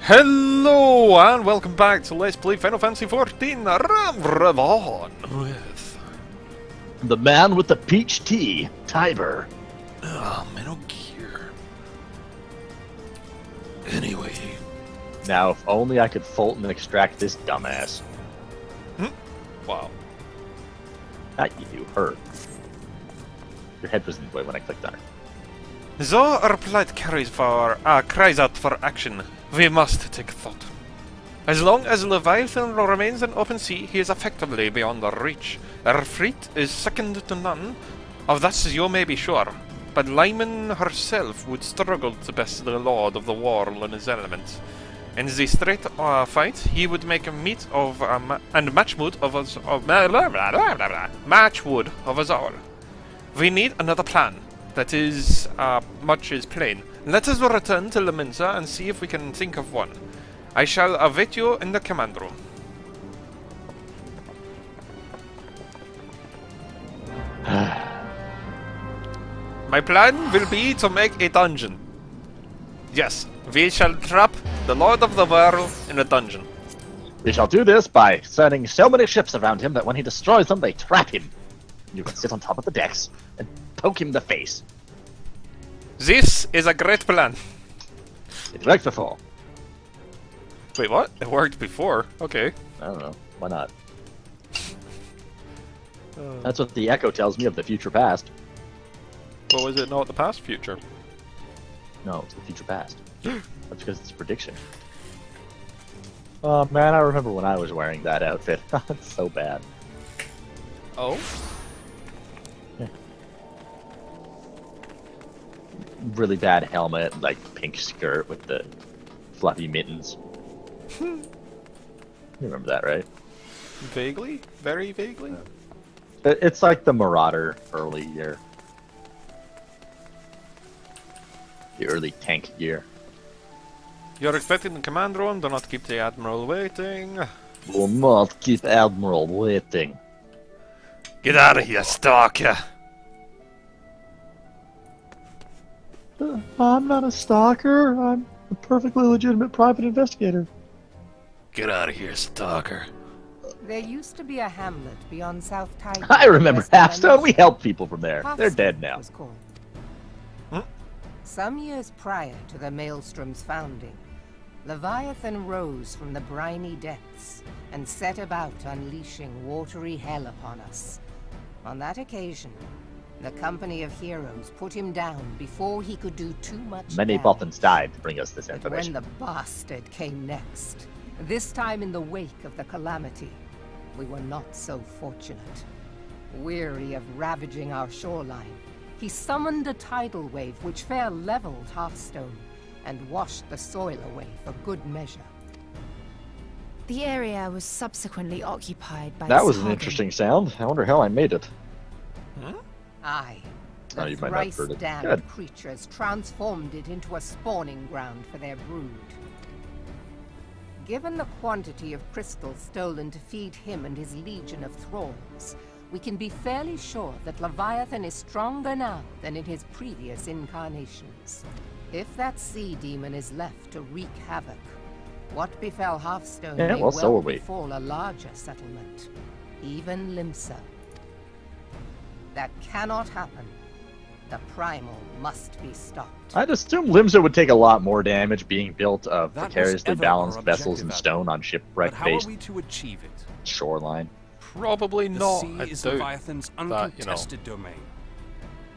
Hello and welcome back to Let's Play Final Fantasy XIV Ram Ravon with The man with the peach tea, Tiber. Metal Gear. Anyway. Now, if only I could Fulton extract this dumbass. Wow. Not you, her. Your head was in the way when I clicked on her. Though our plight cries out for action, we must take thought. As long as Leviathan remains in open sea, he is effectively beyond our reach. Our fleet is second to none, of this you may be sure. But Lyman herself would struggle to best the Lord of the World in his element. In the straight fight, he would make a meat of and matchwood of us matchwood of us all. We need another plan. That is much is plain. Let us return to Leminza and see if we can think of one. I shall await you in the command room. My plan will be to make a dungeon. Yes, we shall trap the Lord of the World in a dungeon. We shall do this by sending so many ships around him that when he destroys them, they trap him. You can sit on top of the decks and poke him in the face. This is a great plan. It worked before. Wait, what? It worked before. Okay. I don't know. Why not? That's what the Echo tells me of the future past. What was it? Not the past future. No, it's the future past. That's because it's a prediction. Oh man, I remember when I was wearing that outfit. It's so bad. Oh? Really bad helmet, like pink skirt with the fluffy mittens. You remember that, right? Vaguely? Very vaguely? It's like the Marauder early year. The early tank year. You're expecting the command room, do not keep the Admiral waiting. Will not keep Admiral waiting. Get out of here, stalker! I'm not a stalker. I'm a perfectly legitimate private investigator. Get out of here, stalker. There used to be a hamlet beyond South Tide. I remember Halfstone. We helped people from there. They're Halfstone dead now. was called. Huh? Some years prior to the Maelstrom's founding, Leviathan rose from the briny depths and set about unleashing watery hell upon us. On that occasion, the Company of Heroes put him down before he could do too much Many damage. Boffins died to bring us this But information. when the bastard came next, this time in the wake of the calamity, we were not so fortunate. Weary of ravaging our shoreline, he summoned a tidal wave which fair leveled Hearthstone and washed the soil away for good measure. The area was subsequently occupied by That was an Sargon. interesting sound. I wonder how I made it. Aye. Oh, The you might not have heard it. thrice-damned Good. creatures transformed it into a spawning ground for their brood. Given the quantity of crystals stolen to feed him and his legion of thralls, we can be fairly sure that Leviathan is stronger now than in his previous incarnations. If that sea demon is left to wreak havoc, what befell Hearthstone Yeah, may well, so well are we. befall a larger settlement, even Limsa. That cannot happen. The Primal must be stopped. I'd assume Limsa would take a lot more damage being built of That was precariously ever balanced our vessels and objective, stone on But how are shipwreck-based we to achieve it? shoreline. Probably The not. sea I is doubt Leviathan's that, you know. uncontested domain.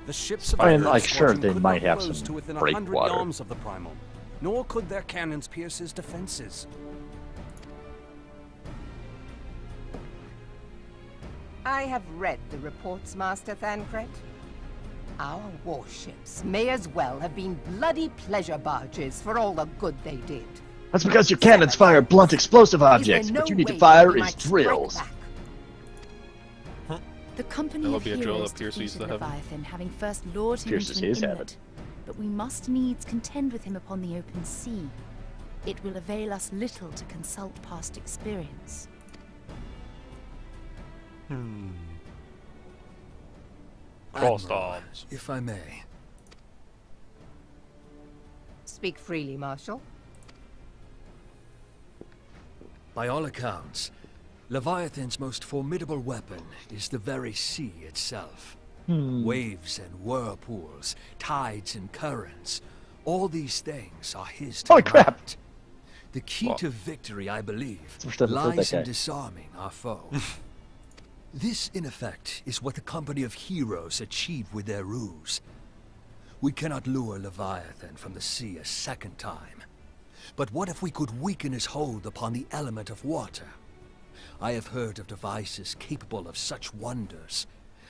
The ships I mean, of the like, Earth sure, Squadron they could might not have close some to within break 100 water. yards of the Primal, nor could their cannons pierce his defenses. I have read the reports, Master Thancred. Our warships may as well have been bloody pleasure barges for all the good they did. That's because your cannons fire blunt explosive Is there objects. no What you need to way fire we is might strike drills. back? The Company There will of be a drill Heroes that pierces defeated the heaven. Leviathan, having first lured him Pierces into an his heaven. inlet. But we must needs contend with him upon the open sea. It will avail us little to consult past experience. Crossed Admiral, arms. if I may. Speak freely, Marshal. By all accounts, Leviathan's most formidable weapon is the very sea itself. Waves and whirlpools, tides and currents, all these things are his to Holy crap! command. The key to victory, I believe, Verstanden, lies in okay. disarming our foe. This, in effect, is what the company of heroes achieved with their ruse. We cannot lure Leviathan from the sea a second time. But what if we could weaken his hold upon the element of water? I have heard of devices capable of such wonders.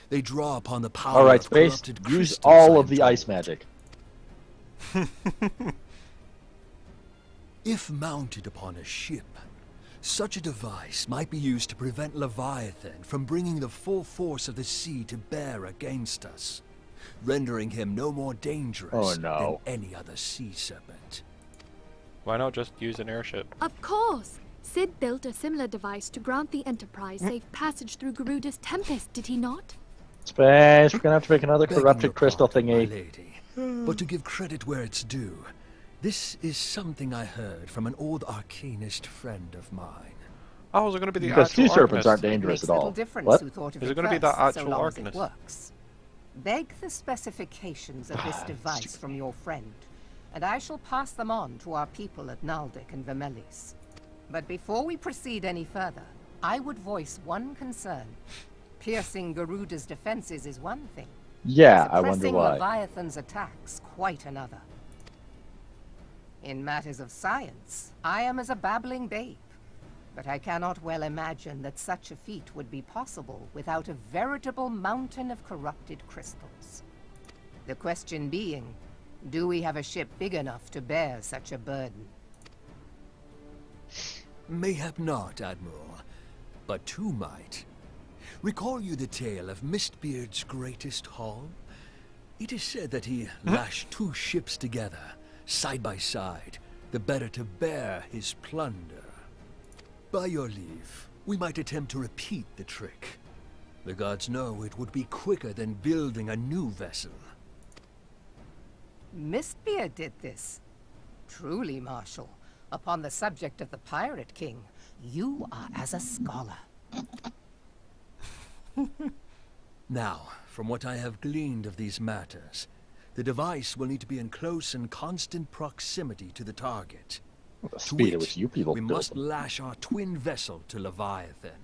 They draw upon the power Alright, of Space, corrupted use crystals, I all am of the told. ice magic. If mounted upon a ship, such a device might be used to prevent Leviathan from bringing the full force of the sea to bear against us, rendering him no more dangerous Oh, no. than any other sea serpent. Why not just use an airship? Of course! Sid built a similar device to grant the Enterprise safe passage through Garuda's Tempest, did he not? Space, we're gonna have to make another Begging corrupted your crystal pardon, my thingy. lady, but to give credit where it's due, this is something I heard from an old arcanist friend of mine. Oh, is it going to be the Because actual sea serpents Arcanist? aren't dangerous Makes at all. little difference What? who thought of Is it it gonna be first, that actual so long as it Arcanist? works. Beg the specifications of this device from your friend, and I shall pass them on to our people at Naldic and Vermelis. But before we proceed any further, I would voice one concern. Piercing Garuda's defenses is one thing. Yeah, I wonder Suppressing why. Leviathan's attacks quite another. In matters of science, I am as a babbling babe. But I cannot well imagine that such a feat would be possible without a veritable mountain of corrupted crystals. The question being, do we have a ship big enough to bear such a burden? Mayhap not, Admiral, but two might. Recall you the tale of Mistbeard's greatest haul? It is said that he lashed two ships together, side by side, the better to bear his plunder. By your leave, we might attempt to repeat the trick. The gods know it would be quicker than building a new vessel. Mistbeard did this. Truly, Marshal, upon the subject of the Pirate King, you are as a scholar. Now, from what I have gleaned of these matters, the device will need to be in close and constant proximity to the target. The To speed at wit, which you people we build must them. lash our twin vessel to Leviathan.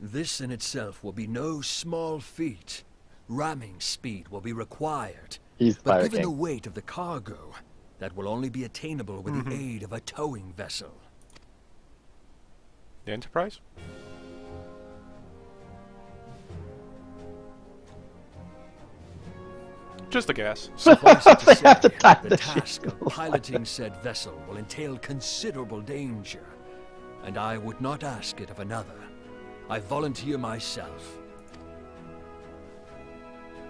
This in itself will be no small feat. Ramming speed will be required. He's the But Pirate given the King. weight of the cargo, that will only be attainable with the aid of a towing vessel. The Enterprise? Just a guess. Suffice it to They have to say, time the the task ship. of piloting said vessel will entail considerable danger, and I would not ask it of another. I volunteer myself.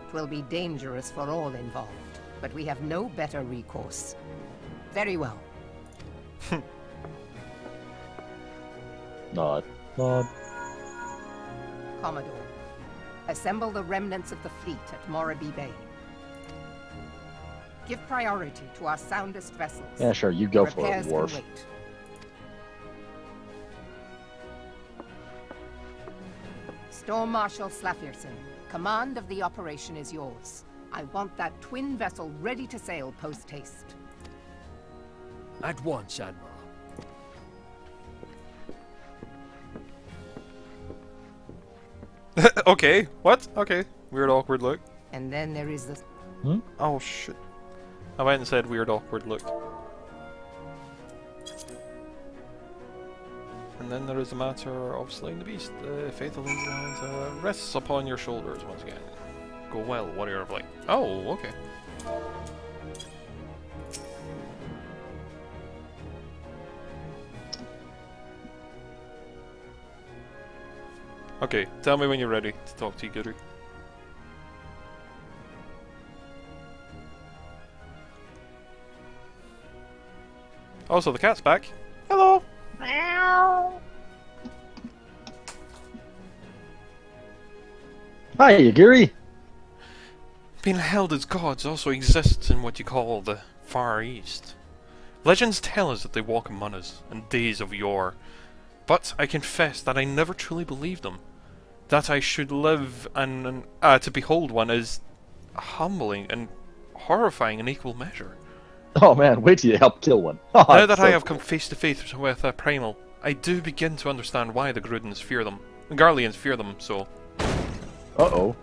It will be dangerous for all involved, but we have no better recourse. Very well. Nod. Nod. Commodore, assemble the remnants of the fleet at Morabee Bay. Give priority to our soundest vessels. Yeah, sure, you go for it, Repairs can Worf. wait. Storm Marshal Slafirson, command of the operation is yours. I want that twin vessel ready to sail post-haste. At once, Admiral. Okay, what? Okay. Weird awkward look. And then there is the... Oh shit. I went and said weird awkward look. And then there is the matter of slaying the beast. The faith of these lands rests upon your shoulders once again. Go well, warrior of light. Oh, okay. Okay, tell me when you're ready to talk to you, Guru. Also, the cat's back. Hello! Hi, Yagiri. Being held as gods also exists in what you call the Far East. Legends tell us that they walk among us in days of yore, But I confess that I never truly believed them. That I should live and to behold one is humbling and horrifying in equal measure. Oh man, wait till you help kill one. Now that I have come face to face with a primal, I do begin to understand why the Grudens fear them. The Garleans fear them, so... Uh-oh.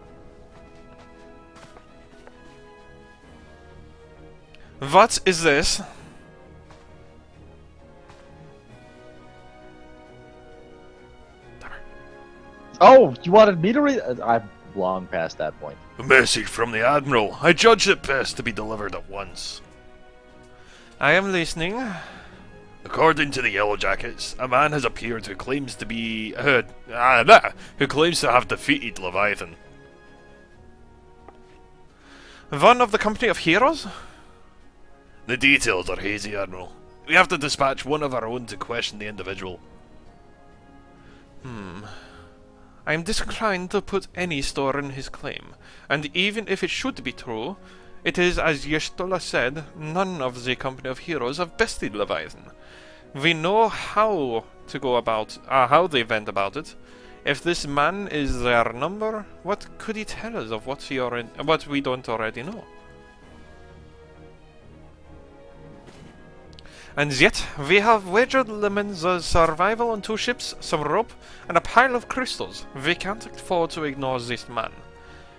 What is this? Oh, you wanted me to read? I'm long past that point. A message from the Admiral. I judge it best to be delivered at once. I am listening. According to the Yellow Jackets, a man has appeared who claims to be... who claims to have defeated Leviathan. One of the company of heroes? The details are hazy, Admiral. We have to dispatch one of our own to question the individual. I am disinclined to put any store in his claim, and even if it should be true, it is, as Y'shtola said, none of the company of heroes have bested Leviathan. We know how to go about, how they went about it. If this man is their number, what could he tell us of what we don't already know? And yet, we have wagered Lemon's survival on 2 ships, some rope, and a pile of crystals. We can't afford to ignore this man.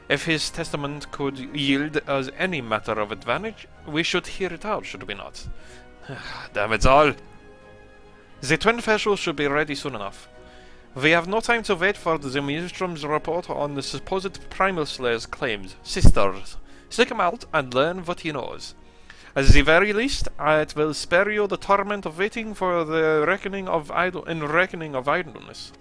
If his testament could yield us any matter of advantage, we should hear it out, should we not? Damn it all! The twin vessels should be ready soon enough. We have no time to wait for the Maelstrom's report on the supposed Primal Slayer's claims. Sisters, seek him out and learn what he knows. At the very least, it will spare you the torment of waiting for the reckoning of idleness.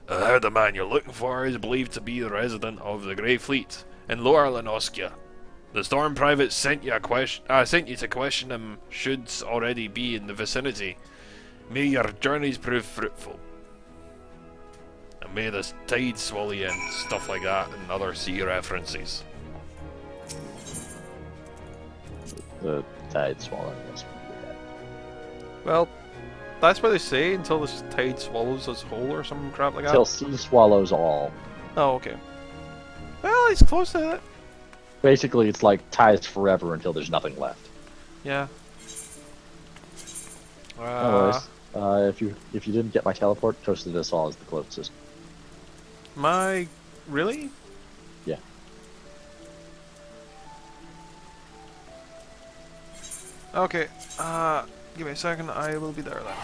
I heard the man you're looking for is believed to be the resident of the Grey Fleet in Lower Lenoskia. The Storm Private sent you to question him should already be in the vicinity. May your journeys prove fruitful. And may the tide swallow you and stuff like that and other sea references. The tide swallowing us. Well, that's what they say until the tide swallows us whole or some crap like that. Till sea swallows all. Oh, okay. Well, it's close to that. Basically, it's like ties forever until there's nothing left. Yeah. Anyways, if you didn't get my teleport, Coast of this all is the closest. Really? Yeah. Okay, give me a second, I will be there then.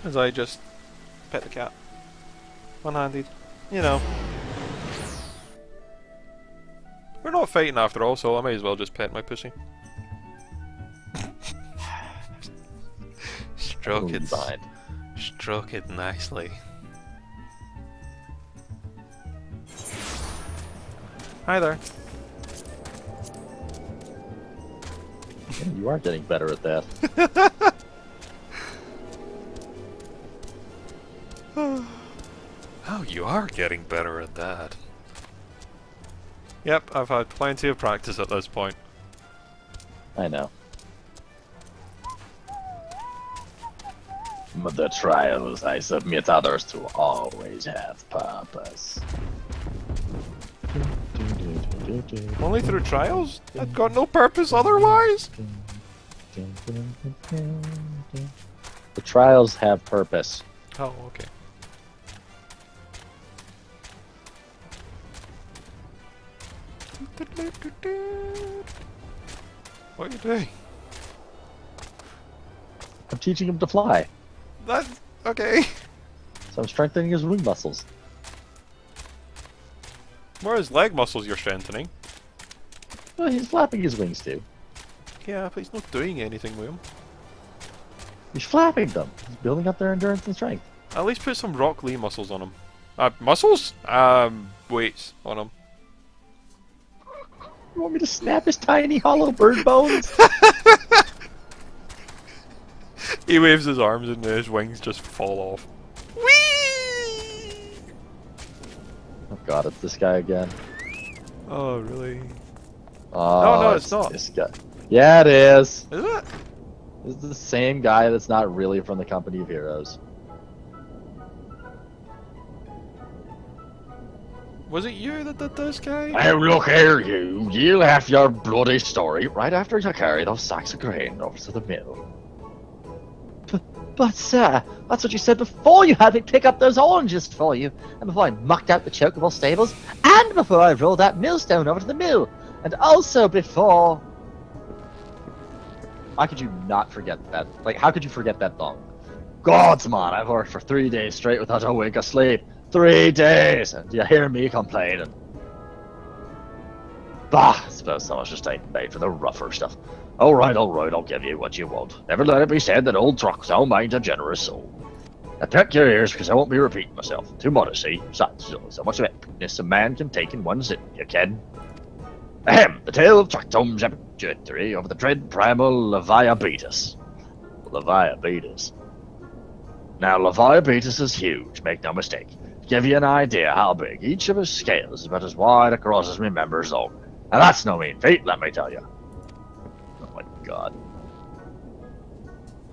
As I just pet the cat. One-handed. You know. We're not fighting after all, so I may as well just pet my pussy. Stroke it. Stroke it nicely. Hi there. You are getting better at that. Oh, you are getting better at that. Yep, I've had plenty of practice at this point. I know. But the trials I submit others to always have purpose. Only through trials? I've got no purpose otherwise? The trials have purpose. Oh, okay. What are you doing? I'm teaching him to fly. That's okay. So I'm strengthening his wing muscles. More his leg muscles you're strengthening. Well, he's flapping his wings too. Yeah, but he's not doing anything with them. He's flapping them. He's building up their endurance and strength. At least put some Rock Lee muscles on him. Muscles? Weights on him. You want me to snap his tiny hollow bird bones? He waves his arms and his wings just fall off. Whee! Oh god, it's this guy again. Oh, really? Oh, no, it's not. This guy. Yeah, it is. Is it? This is the same guy that's not really from the Company of Heroes. Was it you that did this, guy? Now look here, you. You left your bloody story right after you carried those sacks of grain over to the mill. But sir, that's what you said before you had me pick up those oranges for you, and before I mucked out the Chocobo stables, and before I rolled that millstone over to the mill, and also before... How could you not forget that? Like, how could you forget that thong? Gods, man, I've worked for 3 days straight without a wink of sleep. 3 days! And you hear me complaining. Bah, I suppose someone's just ain't made for the rougher stuff. Alright, I'll give you what you want. Never let it be said that old Troxel ain't a generous soul. Now peck your ears, because I won't be repeating myself. Too modesty. Besides, there's only so much of epicness a man can take in one sitting, you can. Ahem, the tale of Tractom's epic victory over the dread primal Leviabetus. Leviabetus. Now, Leviabetus is huge, make no mistake. To give you an idea how big, each of his scales is about as wide across as my members long. And that's no mean feat, let me tell you. Oh my god.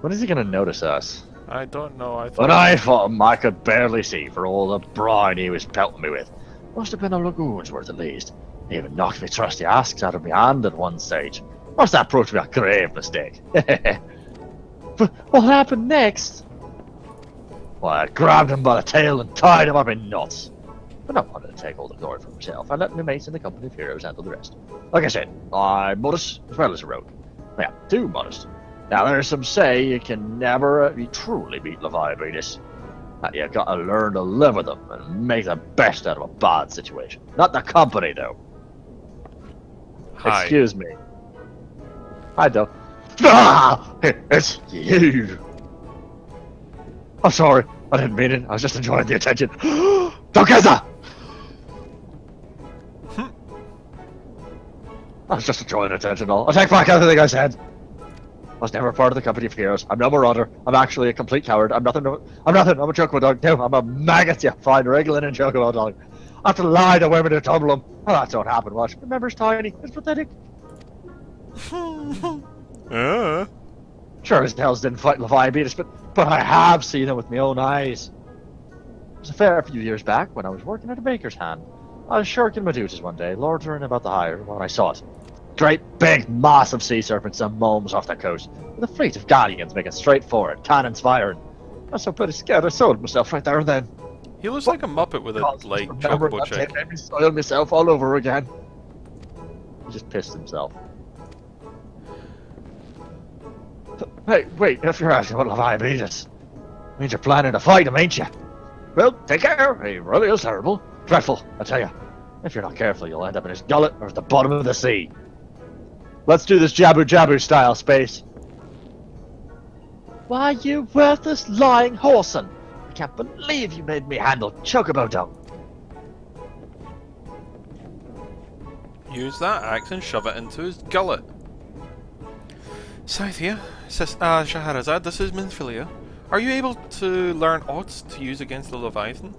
When is he gonna notice us? I don't know. I thought. When I fought him, I could barely see for all the brine he was pelting me with. Must have been a lagoon's worth at least. He even knocked me trusty asks out of my hand at one stage. Must that proved to be a grave mistake. But what happened next? Why, I grabbed him by the tail and tied him up in knots. But I wanted to take all the glory for myself. I let my mates in the Company of Heroes handle the rest. Like I said, I'm modest as well as a rogue. Yeah, too modest. Now, there's some say you can never truly beat Leviabetus. That you gotta learn to live with them and make the best out of a bad situation. Not the company, though. Hi. Excuse me. I don't. Ah! It's you! I'm sorry. I didn't mean it. I was just enjoying the attention. Together! I was just enjoying the attention. I'll take back everything I said. I was never part of the Company of Heroes. I'm no marauder. I'm actually a complete coward. I'm nothing. I'm a chocobo dog. No, I'm a maggot, you fine wriggling and chocobo dog. I have to lie to women to tumble them. Oh, that don't happen much. Remember's tiny. It's pathetic. Sure as hell didn't fight Leviabetus, but I have seen him with my own eyes. It was a fair few years back when I was working at a baker's hand. I was shirking my duties one day, loitering about the hire, when I saw it. Great big massive sea serpents and momes off the coast, with a fleet of galleons making straight for it, cannons firing. I was so pretty scared I sold myself right there and then. He looks like a muppet with a like chocobo chick. Made me soil myself all over again. He just pissed himself. Hey, wait, if you're asking what Leviabetus, means you're planning to fight him, ain't you? Well, take care. He really is terrible. Dreadful, I tell you. If you're not careful, you'll end up in his gullet or at the bottom of the sea. Let's do this Jabu Jabu style, Space. Why, you worthless lying whoreson! I can't believe you made me handle Chocobo Dog. Use that axe and shove it into his gullet. Scythia, Shahrazad, this is Minfilia. Are you able to learn aught to use against the Leviathan?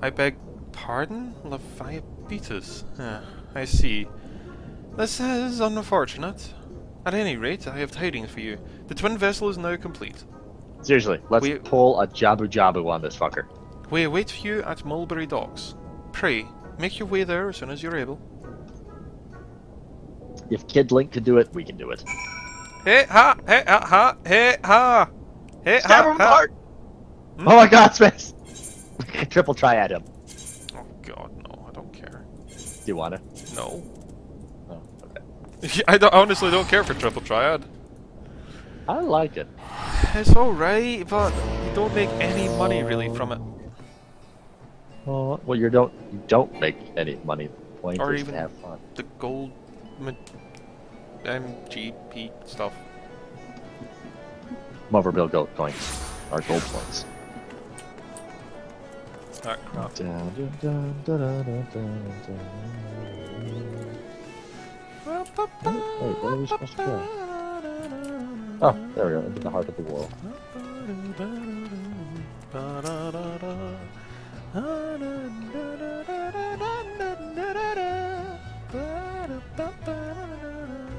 I beg pardon? Leviabetus. I see. This is unfortunate. At any rate, I have tidings for you. The twin vessel is now complete. Seriously, let's pull a Jabu Jabu on this fucker. We await you at Mulberry Docks. Pray, make your way there as soon as you're able. If Kid Link can do it, we can do it. Hey ha! Hey ha! Hey ha! Hey Stab ha! him hard! Oh my god, Space! Triple triad him. Oh god, no, I don't care. Do you want it? No. Oh, okay. I honestly don't care for Triple Triad. I like it. It's alright, but you don't make any money really from it. Oh, well, you don't make any money. The point Or is even to have fun. the gold MGP stuff. Moverbill gold coins. Or gold points. Ah, crap. Wait, where are we supposed to go? Oh, there we go, into the heart of the world.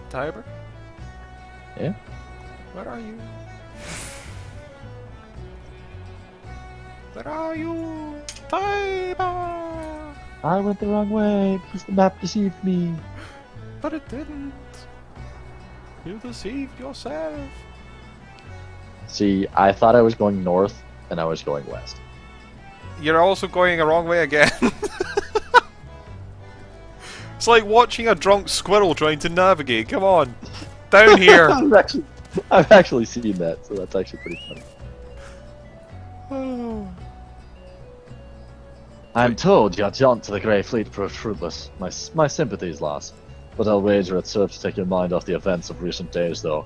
Tiber? Yeah? Where are you? Where are you? Tiber! I went the wrong way because the map deceived me. But it didn't. You deceived yourself. See, I thought I was going north, and I was going west. You're also going the wrong way again. It's like watching a drunk squirrel trying to navigate. Come on. Down here. I've actually seen that, so that's actually pretty funny. I'm told your jaunt to the Grey Fleet proved fruitless. My sympathies lost. But I'll wager it served to take your mind off the events of recent days, though.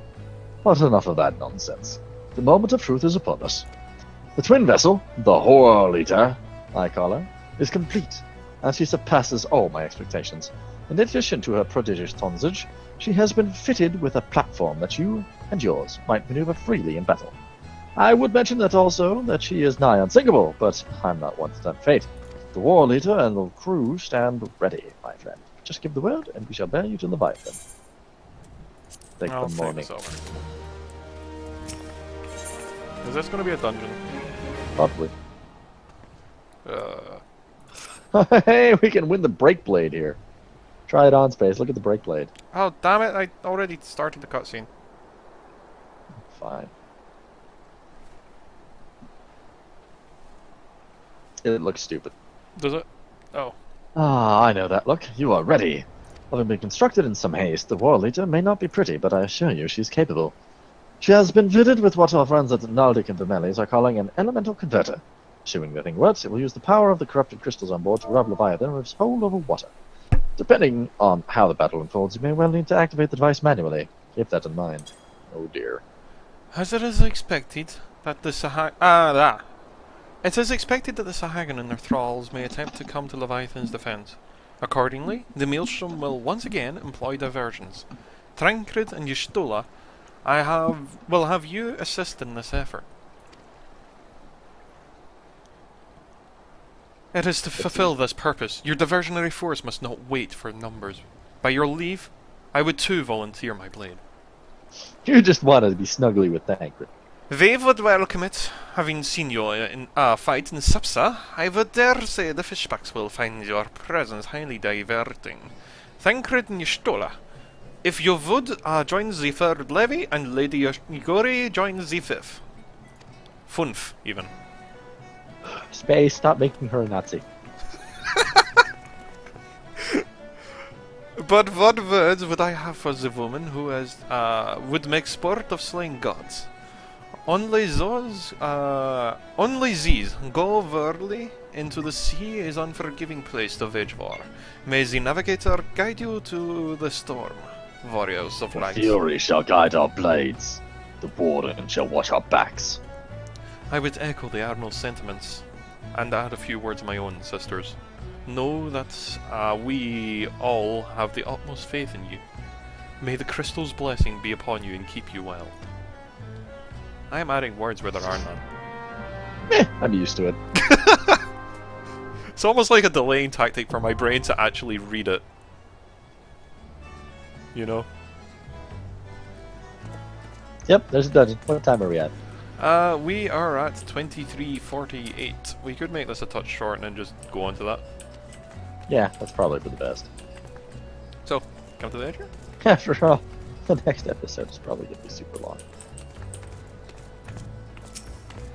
But enough of that nonsense. The moment of truth is upon us. The twin vessel, the Horror Eater, I call her, is complete, and she surpasses all my expectations. In addition to her prodigious tonnage, she has been fitted with a platform that you and yours might maneuver freely in battle. I would mention that also that she is nigh unsinkable, but I'm not one to tempt fate. The War Leader and the crew stand ready, my friend. Just give the word, and we shall bear you to Leviathan. Take I'll the think morning. this over. Is this going to be a dungeon? Probably. Uh, Hey, we can win the break blade here. Try it on, Space. Look at the break blade. oh, damn it. I already started the cutscene. Fine. It looks stupid. Does it? Oh. Ah, I know that look. You are ready. Having been constructed in some haste, the War Leader may not be pretty, but I assure you she's capable. She has been fitted with what our friends at Naldic and Vermelis are calling an elemental converter. Assuming the thing works, it will use the power of the corrupted crystals on board to rob Leviathan of its hold over water. Depending on how the battle unfolds, you may well need to activate the device manually. Keep that in mind. Oh dear. As it is expected that the It is expected that the Sahagan and their thralls may attempt to come to Leviathan's defense. Accordingly, the Maelstrom will once again employ diversions. Tancred and Y'shtola, will have you assist in this effort. It is to fulfill this purpose. Your diversionary force must not wait for numbers. By your leave, I would too volunteer my blade. You just wanted to be snuggly with Tancred. They would welcome it. Having seen you in a fight in Sapsa, I would dare say the fishbacks will find your presence highly diverting. Tancred and Y'shtola, if you would join the third levy, and Lady Igori join the fifth. Funf, even. Space, stop making her a Nazi. But what words would I have for the woman who has would make sport of slaying gods? Only these go worldly into the sea is unforgiving place to wage war. May the navigator guide you to the storm, warriors of light. Fury shall guide our blades. The warden shall watch our backs. I would echo the Admiral's sentiments, and add a few words of my own, sisters. Know that we all have the utmost faith in you. May the crystal's blessing be upon you and keep you well. I am adding words where there are none. I'm used to it. It's almost like a delaying tactic for my brain to actually read it. You know? Yep, there's a dungeon. What time are we at? We are at 23:48. We could make this a touch short and then just go on to that. Yeah, that's probably for the best. So, come to the edge here? After all, the next episode is probably going to be super long.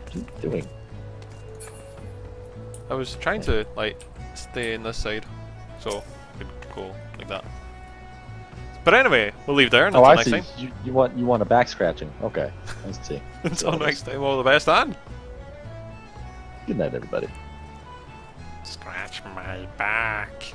What are you doing? I was trying to, like, stay in this side, so I could go like that. But anyway, we'll leave there Oh, until I next see. time. You want a back scratching. Okay, I see. Until next time, all the best, and Good night, everybody. scratch my back.